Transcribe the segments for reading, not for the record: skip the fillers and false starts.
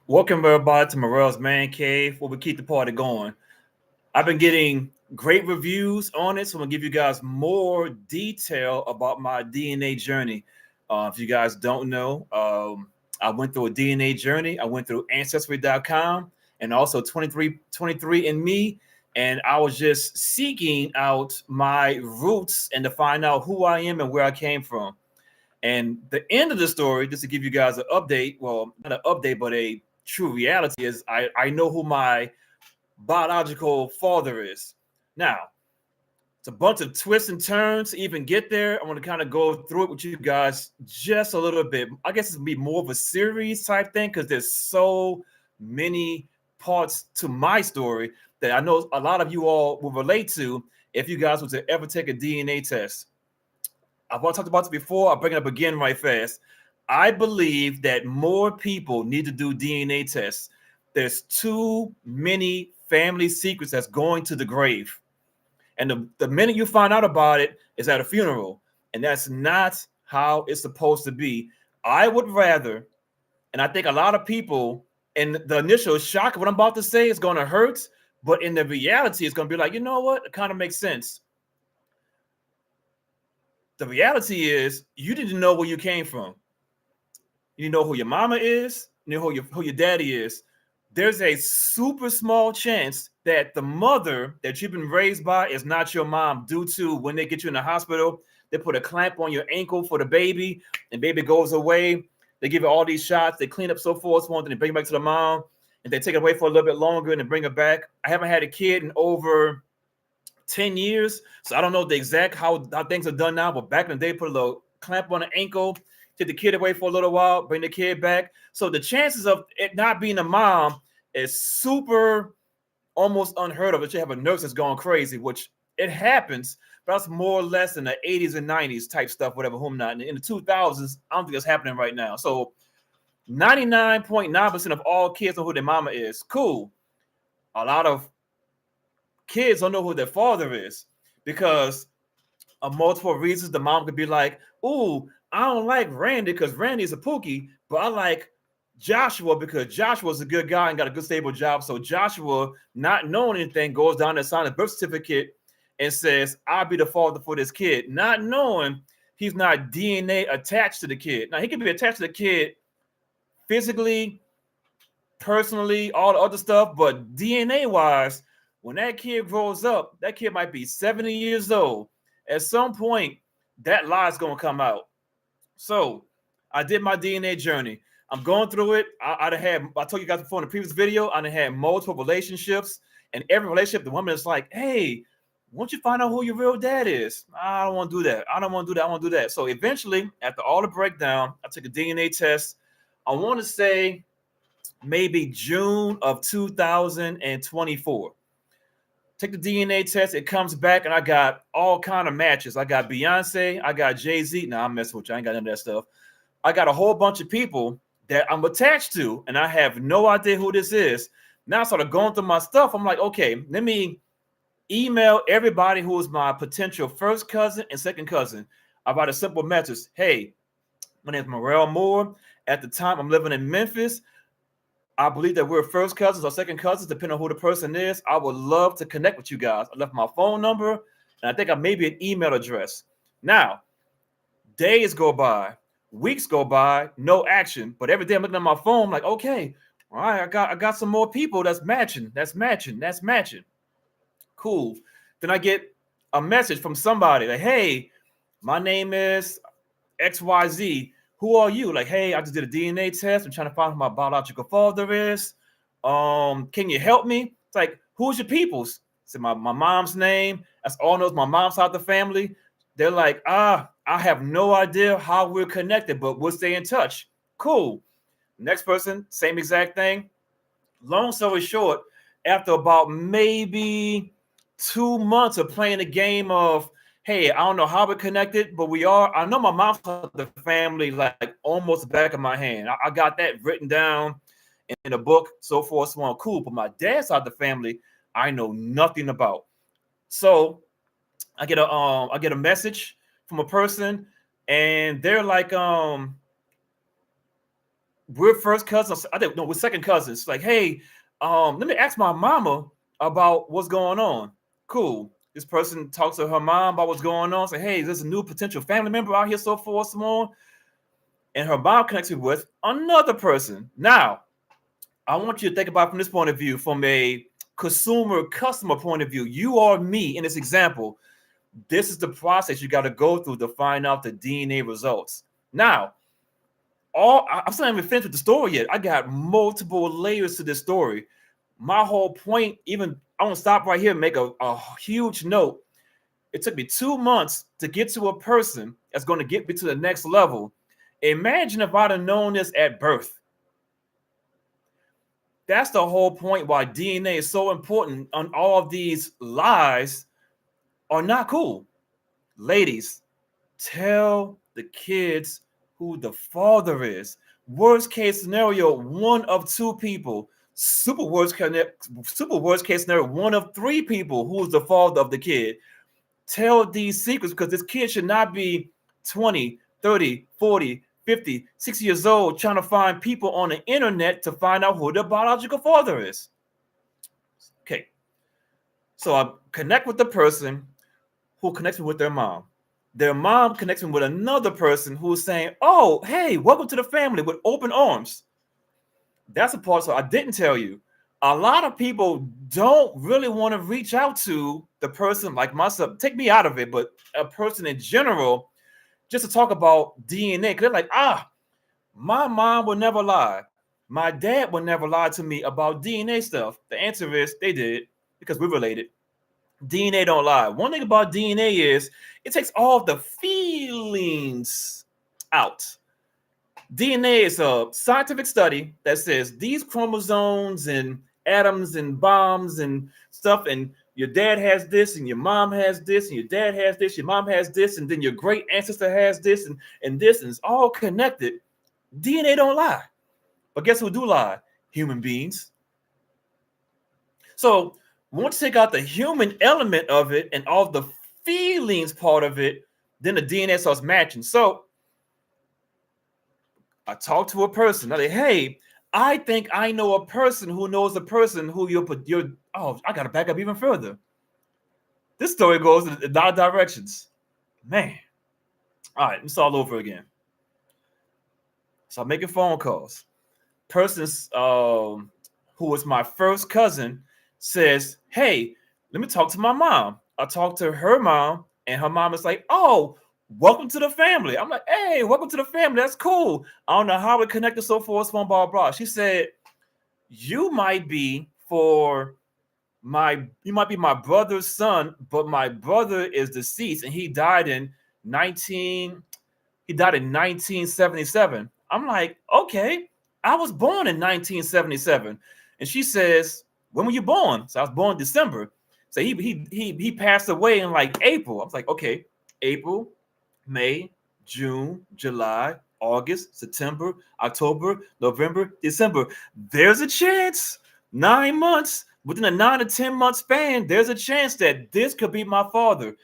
Welcome everybody to Morel's Man Cave, where we keep the party going. I've been getting great reviews on it, so I'm gonna give you guys more detail about my DNA journey. If you guys don't know, I went through a DNA journey. I went through Ancestry.com and also 23andMe, and I was just seeking out my roots and to find out who I am and where I came from. And the end of the story, just to give you guys an update, well, not an update, but a true reality is I know who my biological father is. Now, it's a bunch of twists and turns to even get there. I want to kind of go through it with you guys just a little bit. I guess it's gonna be more of a series type thing because there's so many parts to my story that I know a lot of you all will relate to if you guys were to ever take a DNA test. I've already talked about this before. I'll bring it up again right fast. I believe that more people need to do DNA tests. There's too many family secrets that's going to the grave. And the minute you find out about it is at a funeral. And that's not how it's supposed to be. I would rather, and I think a lot of people, and the initial shock of what I'm about to say is going to hurt, but in the reality, it's going to be like, you know what? It kind of makes sense. The reality is you didn't know where you came from. You know who your mama is, you know who your daddy is. There's a super small chance that the mother that you've been raised by is not your mom, due to when they get you in the hospital, they put a clamp on your ankle for the baby, and baby goes away. They give it all these shots, they clean up so forth, and they bring it back to the mom, and they take it away for a little bit longer and then bring it back. I haven't had a kid in over 10 years. So I don't know the exact how things are done now, but back in the day, put a little clamp on the ankle, take the kid away for a little while, bring the kid back. So the chances of it not being a mom is super almost unheard of. That you have a nurse that's going crazy, which it happens, but that's more or less in the 80s and 90s type stuff, whatever, whom not. In the 2000s, I don't think it's happening right now. So 99.9% of all kids know who their mama is. Cool. A lot of kids don't know who their father is because of multiple reasons. The mom could be like, "Ooh, I don't like Randy because Randy's a pookie, but I like Joshua because Joshua's a good guy and got a good stable job." So Joshua, not knowing anything, goes down and signs a birth certificate and says, "I'll be the father for this kid," not knowing he's not DNA attached to the kid. Now he can be attached to the kid physically, personally, all the other stuff, but DNA wise, when that kid grows up, that kid might be 70 years old. At some point, that lie is going to come out. So I did my DNA journey. I'm going through it. I told you guys before in the previous video, I had multiple relationships, and every relationship, the woman is like, "Hey, won't you find out who your real dad is?" I don't want to do that. I don't want to do that. I want to do that. So eventually, after all the breakdown, I took a DNA test. I want to say maybe June of 2024. Take the DNA test. It comes back, and I got all kind of matches. I got Beyonce. I got Jay-Z. Nah, I'm messing with you. I ain't got none of that stuff. I got a whole bunch of people that I'm attached to, and I have no idea who this is. Now I started going through my stuff. I'm like, okay, let me email everybody who is my potential first cousin and second cousin. I write a simple message. Hey, my name is Morel Moore. At the time, I'm living in Memphis. I believe that we're first cousins or second cousins, depending on who the person is. I would love to connect with you guys. I left my phone number, and I think I maybe an email address. Now, days go by, weeks go by, no action. But every day I'm looking at my phone, like, okay, all right, I got some more people that's matching. Cool. Then I get a message from somebody like, hey, my name is XYZ. Who are you? Like, hey, I just did a DNA test. I'm trying to find who my biological father is. Can you help me? It's like, who's your peoples? It's my mom's name. That's all knows my mom's side of the family. They're like, I have no idea how we're connected, but we'll stay in touch. Cool. Next person, same exact thing. Long story short, after about maybe 2 months of playing a game of, hey, I don't know how we're connected, but we are. I know my mom's side of the family like almost the back of my hand. I got that written down in a book, so forth, so on. Cool. But my dad's side of the family, I know nothing about. So I get a message from a person, and they're like, we're first cousins. I think no, we're second cousins. Like, hey, let me ask my mama about what's going on. Cool. This person talks to her mom about what's going on. Say, hey, there's a new potential family member out here, so forth, so on. And her mom connects me with another person. Now, I want you to think about it from this point of view, from a customer point of view. You are me in this example. This is the process you got to go through to find out the DNA results. Now, I'm still not even finished with the story yet. I got multiple layers to this story. My whole point, even I want to stop right here and make a huge note. It took me 2 months to get to a person that's going to get me to the next level. Imagine if I'd have known this at birth. That's the whole point why DNA is so important. On all of these lies are not cool. Ladies, tell the kids who the father is. Worst case scenario, one of two people. Super worst case scenario, one of three people who is the father of the kid. Tell these secrets, because this kid should not be 20, 30, 40, 50, 60 years old trying to find people on the internet to find out who the biological father is. Okay. So I connect with the person who connects me with their mom. Their mom connects me with another person who's saying, oh, hey, welcome to the family, with open arms. That's a part so I didn't tell you. A lot of people don't really want to reach out to the person like myself. Take me out of it, but a person in general, just to talk about DNA. Because they're like, my mom would never lie. My dad would never lie to me about DNA stuff. The answer is they did, because we're related. DNA don't lie. One thing about DNA is it takes all the feelings out. DNA is a scientific study that says these chromosomes and atoms and bombs and stuff, and your dad has this, and your mom has this, and your dad has this, your mom has this, and then your great ancestor has this, and this, and it's all connected. DNA don't lie. But guess who do lie? Human beings. So once you take out the human element of it and all the feelings part of it, then the DNA starts matching. So I talked to a person. I like, hey, I think I know a person who knows a person who I got to back up even further. This story goes in a lot of directions. Man. All right, it's all over again. So I'm making phone calls. Person who was my first cousin says, hey, let me talk to my mom. I talked to her mom, and her mom is like, oh, welcome to the family. I'm like, hey, welcome to the family. That's cool. I don't know how we connected, so forth, blah, blah, blah. She said, you might be my brother's son, but my brother is deceased, and he died in 1977. I'm like, okay, I was born in 1977. And she says, when were you born? So I was born in December. So he passed away in like April. I was like, okay, April, May, June, July, August, September, October, November, December. There's a chance 9 months, within a 9 to 10 month span, there's a chance that this could be my father.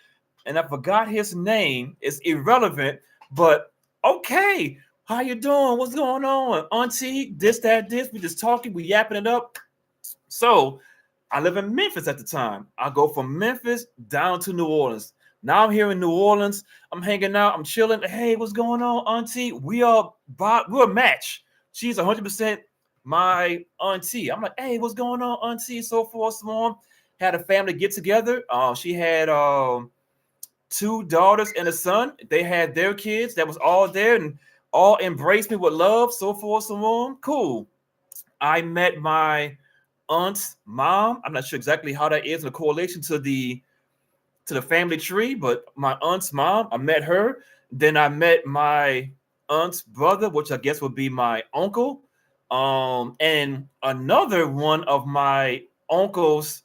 And I forgot his name. It's irrelevant, but okay. How you doing? What's going on? Auntie, this, this. We just talking, we yapping it up. So I live in Memphis at the time. I go from Memphis down to New Orleans. Now I'm here in New Orleans. I'm hanging out. I'm chilling. Hey, what's going on, Auntie? We're a match. She's 100% my auntie. I'm like, hey, what's going on, Auntie? So forth, so on. Had a family get together. She had 2 daughters and a son. They had their kids. That was all there, and all embraced me with love, so forth, so on. Cool. I met my aunt's mom. I'm not sure exactly how that is in a correlation to the family tree, but my aunt's mom, I met her. Then I met my aunt's brother, which I guess would be my uncle. And another one of my uncles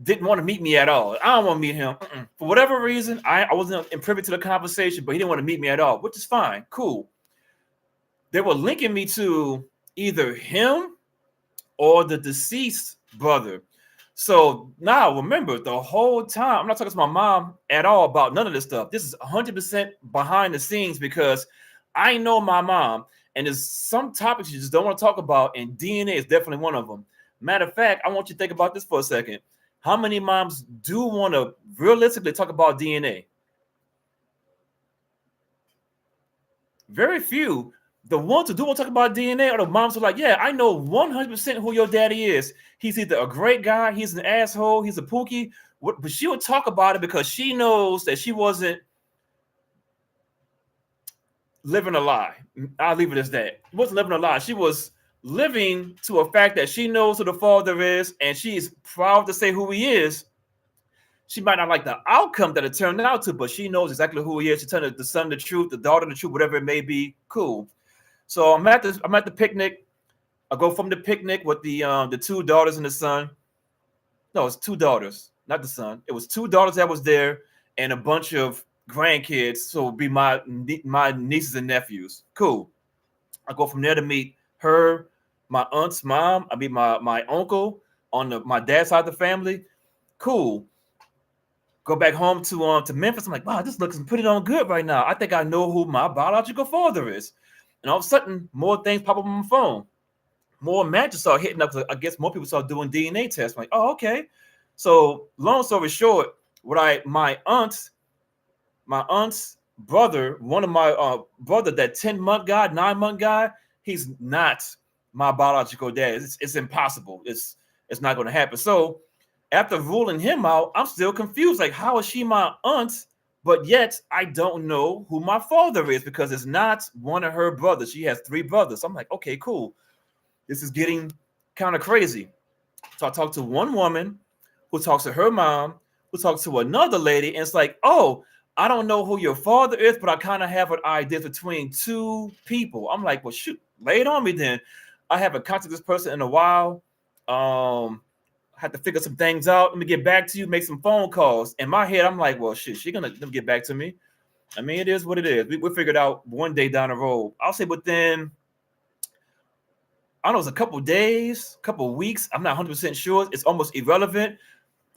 didn't want to meet me at all. I don't want to meet him. For whatever reason, I wasn't privy to the conversation, but he didn't want to meet me at all, which is fine. Cool. They were linking me to either him or the deceased brother. So now remember, the whole time, I'm not talking to my mom at all about none of this stuff. This is 100% behind the scenes, because I know my mom. And there's some topics you just don't want to talk about, and DNA is definitely one of them. Matter of fact, I want you to think about this for a second. How many moms do want to realistically talk about DNA? Very few. The ones who do want to talk about DNA are the moms who are like, yeah, I know 100% who your daddy is. He's either a great guy, he's an asshole, he's a pookie, but she would talk about it because she knows that she wasn't living a lie. I'll leave it as that. She wasn't living a lie. She was living to a fact that she knows who the father is, and she is proud to say who he is. She might not like the outcome that it turned out to, but she knows exactly who he is. She tells the son the truth, the daughter the truth, whatever it may be. Cool. So I'm at the picnic. I go from the picnic with the two daughters and the son. No, it's two daughters, not the son. It was two daughters that was there and a bunch of grandkids. So it'd be my nieces and nephews. Cool. I go from there to meet her, my aunt's mom. I meet my uncle on my dad's side of the family. Cool. Go back home to Memphis. I'm like, wow, this looks pretty on good right now. I think I know who my biological father is. And all of a sudden, more things pop up on my phone. More matches start hitting up. I guess more people start doing DNA tests. I'm like, oh, okay. So long story short, my aunt's brother, one of my brother, that 10-month guy, 9-month guy, he's not my biological dad. It's impossible. It's not going to happen. So after ruling him out, I'm still confused. Like, how is she my aunt? But yet I don't know who my father is because it's not one of her brothers. She has 3 brothers. So I'm like, okay, cool. This is getting kind of crazy. So I talked to one woman who talks to her mom, who talks to another lady, and it's like, oh, I don't know who your father is, but I kind of have an idea between 2 people. I'm like, well, shoot, lay it on me then. I haven't contacted this person in a while. Had to figure some things out. Let me get back to you, make some phone calls. In my head, I'm like, well, shit, she's gonna get back to me. I mean, it is what it is. We'll figure it out one day down the road. I'll say within, I don't know, it's a couple days, couple weeks. I'm not 100% sure. It's almost irrelevant.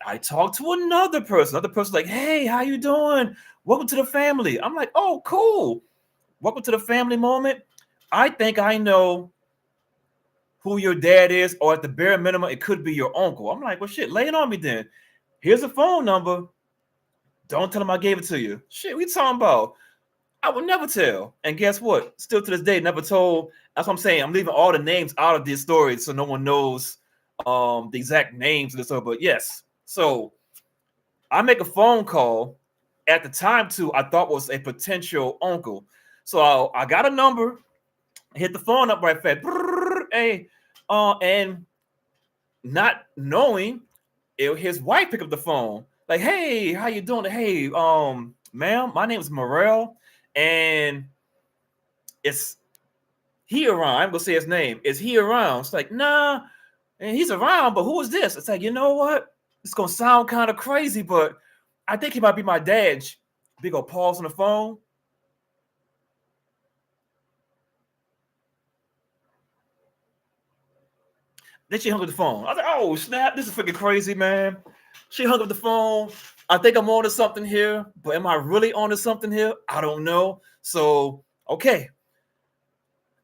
I talked to another person. Another person like, hey, how you doing? Welcome to the family. I'm like, oh, cool. Welcome to the family moment. I think I know who your dad is, or at the bare minimum, it could be your uncle. I'm like, well, shit, lay it on me then. Here's a phone number. Don't tell him I gave it to you. Shit, we talking about. I would never tell. And guess what? Still to this day, never told. That's what I'm saying. I'm leaving all the names out of this story so no one knows the exact names of this story. But yes, so I make a phone call at the time to I thought was a potential uncle. So I got a number, hit the phone up right fast. Hey, and not knowing his wife picked up the phone. Like, hey, how you doing? Hey, ma'am, my name is Morel, and it's he around. I'm gonna say his name. Is he around? It's like, nah, and he's around, but who is this? It's like, you know what? It's gonna sound kind of crazy, but I think he might be my dad. Big old pause on the phone. Then she hung up the phone. I was like, oh, snap. This is freaking crazy, man. She hung up the phone. I think I'm onto something here, but am I really onto something here? I don't know. So, okay.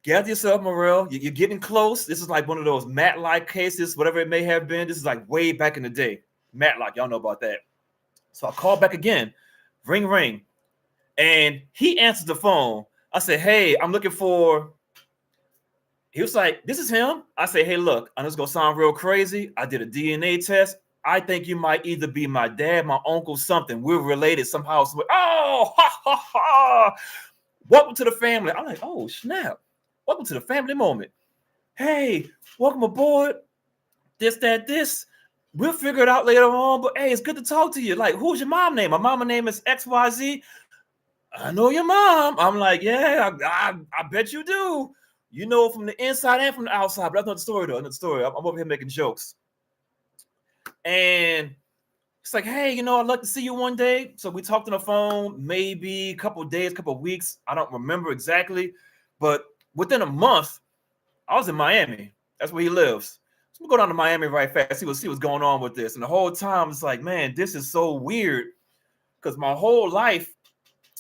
Gather yourself, Morel. You're getting close. This is like one of those Matlock cases, whatever it may have been. This is like way back in the day. Matlock, y'all know about that. So I called back again. Ring, ring. And he answers the phone. I said, hey, I'm looking for... He was like, this is him. I say, hey, look, I know it's going to sound real crazy. I did a DNA test. I think you might either be my dad, my uncle, something. We're related somehow. Oh, ha, ha, ha. Welcome to the family. I'm like, oh, snap. Welcome to the family moment. Hey, welcome aboard. This, that, this. We'll figure it out later on. But, hey, it's good to talk to you. Like, who's your mom name? My mama name is XYZ. I know your mom. I'm like, yeah, I bet you do. You know from the inside and from the outside, but that's not the story, though. Another story. I'm over here making jokes. And it's like, hey, you know, I'd like to see you one day. So we talked on the phone, maybe a couple of days, couple of weeks. I don't remember exactly. But within a month, I was in Miami. That's where he lives. So we go down to Miami right fast, see what's going on with this. And the whole time, it's like, man, this is so weird. Because my whole life,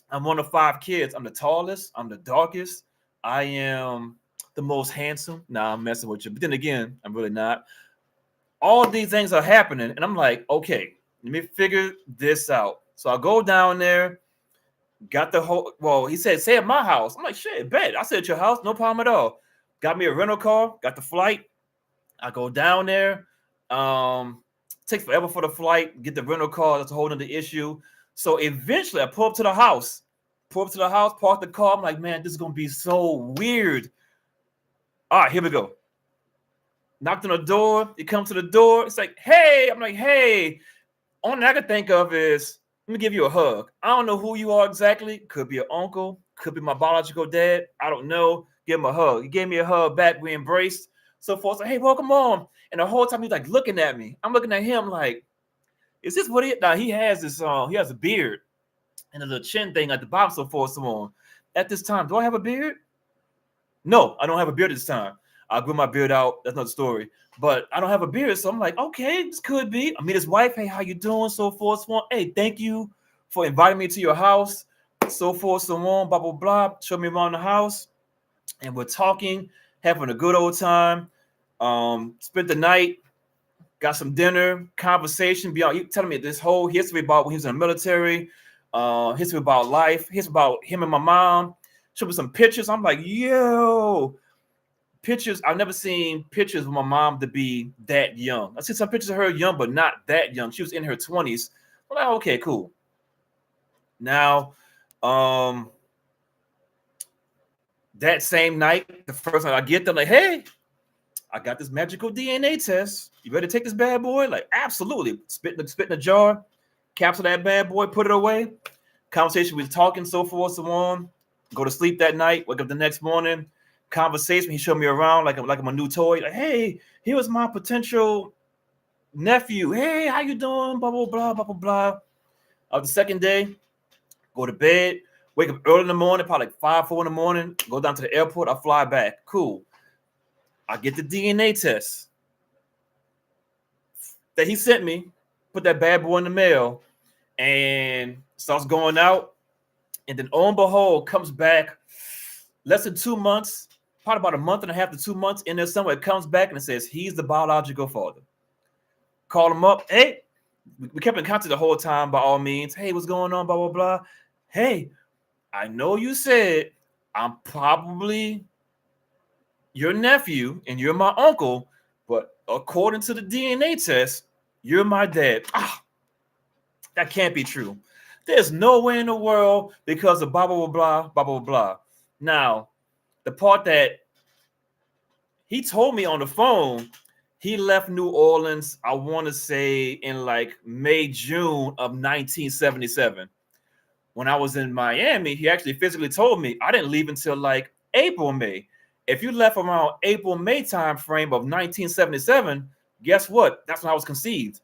I'm one of 5 kids. I'm the tallest. I'm the darkest. I am the most handsome. Nah, I'm messing with you. But then again, I'm really not. All these things are happening, and I'm like, okay, let me figure this out. So I go down there, got the whole. Well, he said, "Stay at my house." I'm like, "Shit, bet." I said, "At your house, no problem at all." Got me a rental car, got the flight. I go down there. Takes forever for the flight. Get the rental car. That's a whole other issue. So eventually, I pull up to the house. Pull up to the house, park the car. I'm like, man, this is gonna be so weird. All right, here we go. Knocked on the door. He comes to the door. It's like, hey. I'm like, hey. Only thing I can think of is, let me give you a hug. I don't know who you are exactly. Could be an uncle. Could be my biological dad. I don't know. Give him a hug. He gave me a hug back. We embraced. So forth. Like, hey, welcome home. And the whole time he's like looking at me. I'm looking at him like, is this what he? Now he has this. He has a beard and a little chin thing at the bottom. So forth. So on. At this time, do I have a beard? No, I don't have a beard this time. I grew my beard out. That's another story. But I don't have a beard, so I'm like, okay, this could be. I meet his wife. Hey, how you doing? So forth, so on. Hey, thank you for inviting me to your house. So forth, so on. Blah blah blah. Show me around the house, and we're talking, having a good old time. Spent the night, got some dinner, conversation. Beyond you telling me this whole history about when he was in the military, history about life, history about him and my mom. Showed me some pictures. I'm like, yo. Pictures, I've never seen pictures of my mom to be that young. I see some pictures of her young, but not that young. She was in her 20s. I'm like, okay, cool. Now, that same night, the first night I get there, like, hey, I got this magical DNA test. You ready to take this bad boy? Like, absolutely. Spit in the jar, capsule that bad boy, put it away. Conversation, we was talking, so forth, so on. Go to sleep that night, wake up the next morning. Conversation. He showed me around like I'm a new toy. Like, hey, here was my potential nephew. Hey, how you doing? Blah blah blah blah blah blah. The second day, go to bed. Wake up early in the morning, probably like 5, 4 in the morning. Go down to the airport. I fly back. Cool. I get the DNA test that he sent me. Put that bad boy in the mail, and starts going out. And then, on behold, comes back less than 2 months. Probably about a month and a half to 2 months in there somewhere. It comes back and it says he's the biological father. Call him up. Hey, we kept in contact the whole time by all means. Hey, what's going on? Blah, blah, blah. Hey, I know you said I'm probably your nephew and you're my uncle, but according to the DNA test, you're my dad. That can't be true. There's no way in the world because of blah, blah, blah, blah, blah, blah. Now, the part that he told me on the phone, he left New Orleans, I want to say in like May, June of 1977. When I was in Miami, he actually physically told me I didn't leave until like April, May. If you left around April, May time frame of 1977, guess what? That's when I was conceived.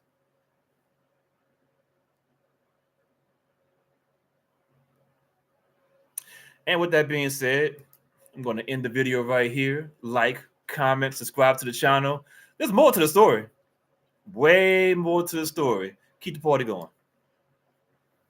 And with that being said, I'm going to end the video right here. Like, comment, subscribe to the channel. There's more to the story. Way more to the story. Keep the party going.